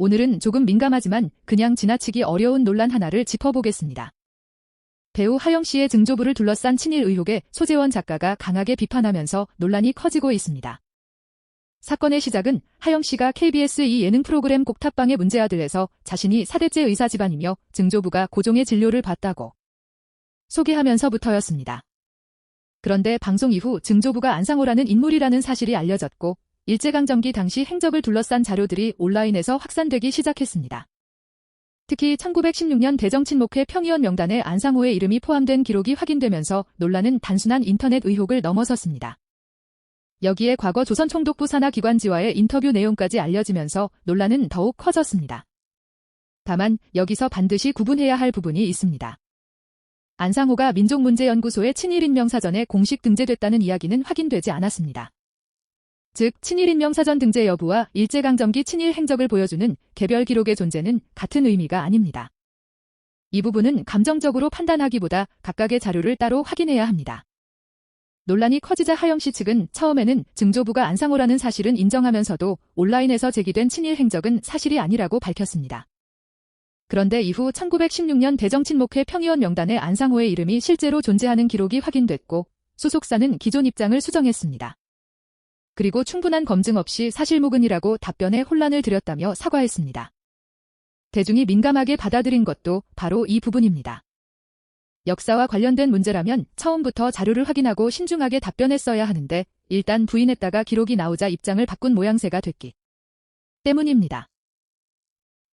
오늘은 조금 민감하지만 그냥 지나치기 어려운 논란 하나를 짚어보겠습니다. 배우 하영 씨의 증조부를 둘러싼 친일 의혹에 소재원 작가가 강하게 비판하면서 논란이 커지고 있습니다. 사건의 시작은 하영 씨가 KBS 이 예능 프로그램 곡탑방의 문제아들에서 자신이 4대째 의사 집안이며 증조부가 고종의 진료를 받다고 소개하면서부터였습니다. 그런데 방송 이후 증조부가 안상호라는 인물이라는 사실이 알려졌고 일제강점기 당시 행적을 둘러싼 자료들이 온라인에서 확산되기 시작했습니다. 특히 1916년 대정친목회 평의원 명단에 안상호의 이름이 포함된 기록이 확인되면서 논란은 단순한 인터넷 의혹을 넘어섰습니다. 여기에 과거 조선총독부 산하기관지와의 인터뷰 내용까지 알려지면서 논란은 더욱 커졌습니다. 다만 여기서 반드시 구분해야 할 부분이 있습니다. 안상호가 민족문제연구소의 친일인명사전에 공식 등재됐다는 이야기는 확인되지 않았습니다. 즉 친일인명사전 등재 여부와 일제강점기 친일 행적을 보여주는 개별 기록의 존재는 같은 의미가 아닙니다. 이 부분은 감정적으로 판단하기보다 각각의 자료를 따로 확인해야 합니다. 논란이 커지자 하영 씨 측은 처음에는 증조부가 안상호라는 사실은 인정하면서도 온라인에서 제기된 친일 행적은 사실이 아니라고 밝혔습니다. 그런데 이후 1916년 대정친목회 평의원 명단에 안상호의 이름이 실제로 존재하는 기록이 확인됐고 소속사는 기존 입장을 수정했습니다. 그리고 충분한 검증 없이 사실무근이라고 답변에 혼란을 드렸다며 사과했습니다. 대중이 민감하게 받아들인 것도 바로 이 부분입니다. 역사와 관련된 문제라면 처음부터 자료를 확인하고 신중하게 답변했어야 하는데 일단 부인했다가 기록이 나오자 입장을 바꾼 모양새가 됐기 때문입니다.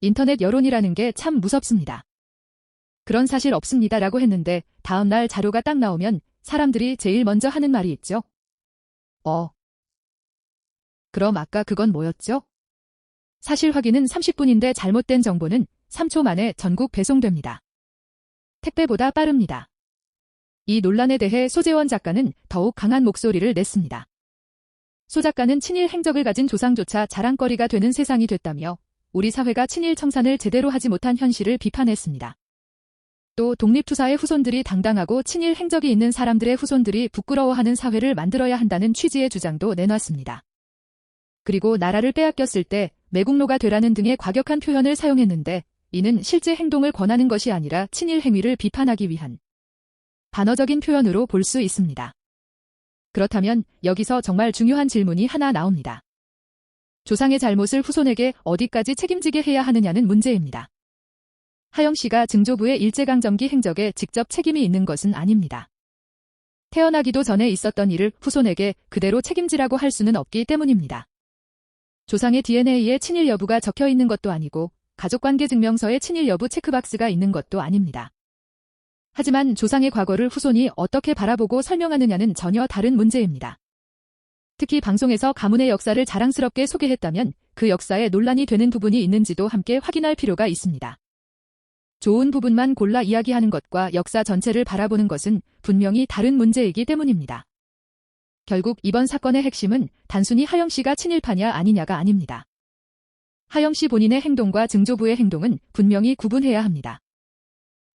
인터넷 여론이라는 게 참 무섭습니다. 그런 사실 없습니다라고 했는데 다음날 자료가 딱 나오면 사람들이 제일 먼저 하는 말이 있죠. 그럼 아까 그건 뭐였죠? 사실 확인은 30분인데 잘못된 정보는 3초 만에 전국 배송됩니다. 택배보다 빠릅니다. 이 논란에 대해 소재원 작가는 더욱 강한 목소리를 냈습니다. 소 작가는 친일 행적을 가진 조상조차 자랑거리가 되는 세상이 됐다며 우리 사회가 친일 청산을 제대로 하지 못한 현실을 비판했습니다. 또 독립투사의 후손들이 당당하고 친일 행적이 있는 사람들의 후손들이 부끄러워하는 사회를 만들어야 한다는 취지의 주장도 내놨습니다. 그리고 나라를 빼앗겼을 때 매국노가 되라는 등의 과격한 표현을 사용했는데 이는 실제 행동을 권하는 것이 아니라 친일 행위를 비판하기 위한 반어적인 표현으로 볼 수 있습니다. 그렇다면 여기서 정말 중요한 질문이 하나 나옵니다. 조상의 잘못을 후손에게 어디까지 책임지게 해야 하느냐는 문제입니다. 하영 씨가 증조부의 일제강점기 행적에 직접 책임이 있는 것은 아닙니다. 태어나기도 전에 있었던 일을 후손에게 그대로 책임지라고 할 수는 없기 때문입니다. 조상의 DNA에 친일 여부가 적혀 있는 것도 아니고 가족관계 증명서에 친일 여부 체크박스가 있는 것도 아닙니다. 하지만 조상의 과거를 후손이 어떻게 바라보고 설명하느냐는 전혀 다른 문제입니다. 특히 방송에서 가문의 역사를 자랑스럽게 소개했다면 그 역사에 논란이 되는 부분이 있는지도 함께 확인할 필요가 있습니다. 좋은 부분만 골라 이야기하는 것과 역사 전체를 바라보는 것은 분명히 다른 문제이기 때문입니다. 결국 이번 사건의 핵심은 단순히 하영 씨가 친일파냐 아니냐가 아닙니다. 하영 씨 본인의 행동과 증조부의 행동은 분명히 구분해야 합니다.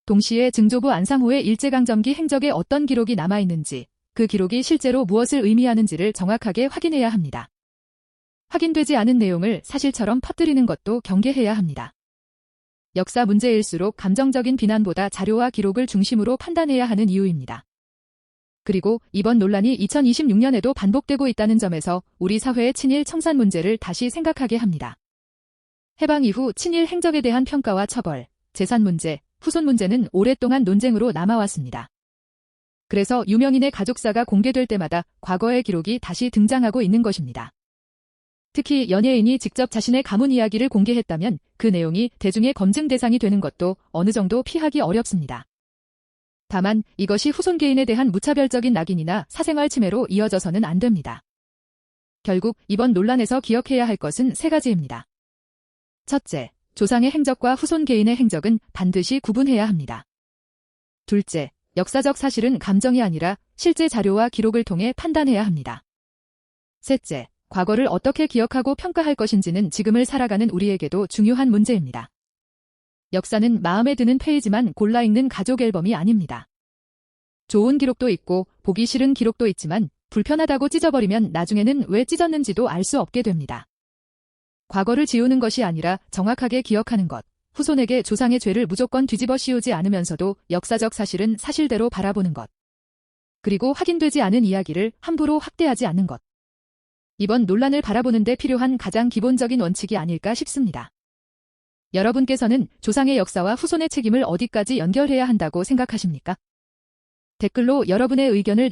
동시에 증조부 안상호의 일제강점기 행적에 어떤 기록이 남아있는지, 그 기록이 실제로 무엇을 의미하는지를 정확하게 확인해야 합니다. 확인되지 않은 내용을 사실처럼 퍼뜨리는 것도 경계해야 합니다. 역사 문제일수록 감정적인 비난보다 자료와 기록을 중심으로 판단해야 하는 이유입니다. 그리고 이번 논란이 2026년에도 반복되고 있다는 점에서 우리 사회의 친일 청산 문제를 다시 생각하게 합니다. 해방 이후 친일 행적에 대한 평가와 처벌, 재산 문제, 후손 문제는 오랫동안 논쟁으로 남아왔습니다. 그래서 유명인의 가족사가 공개될 때마다 과거의 기록이 다시 등장하고 있는 것입니다. 특히 연예인이 직접 자신의 가문 이야기를 공개했다면 그 내용이 대중의 검증 대상이 되는 것도 어느 정도 피하기 어렵습니다. 다만 이것이 후손 개인에 대한 무차별적인 낙인이나 사생활 침해로 이어져서는 안 됩니다. 결국 이번 논란에서 기억해야 할 것은 3가지입니다. 첫째, 조상의 행적과 후손 개인의 행적은 반드시 구분해야 합니다. 둘째, 역사적 사실은 감정이 아니라 실제 자료와 기록을 통해 판단해야 합니다. 셋째, 과거를 어떻게 기억하고 평가할 것인지는 지금을 살아가는 우리에게도 중요한 문제입니다. 역사는 마음에 드는 페이지만 골라 읽는 가족 앨범이 아닙니다. 좋은 기록도 있고 보기 싫은 기록도 있지만 불편하다고 찢어버리면 나중에는 왜 찢었는지도 알 수 없게 됩니다. 과거를 지우는 것이 아니라 정확하게 기억하는 것. 후손에게 조상의 죄를 무조건 뒤집어 씌우지 않으면서도 역사적 사실은 사실대로 바라보는 것. 그리고 확인되지 않은 이야기를 함부로 확대하지 않는 것. 이번 논란을 바라보는 데 필요한 가장 기본적인 원칙이 아닐까 싶습니다. 여러분께서는 조상의 역사와 후손의 책임을 어디까지 연결해야 한다고 생각하십니까? 댓글로 여러분의 의견을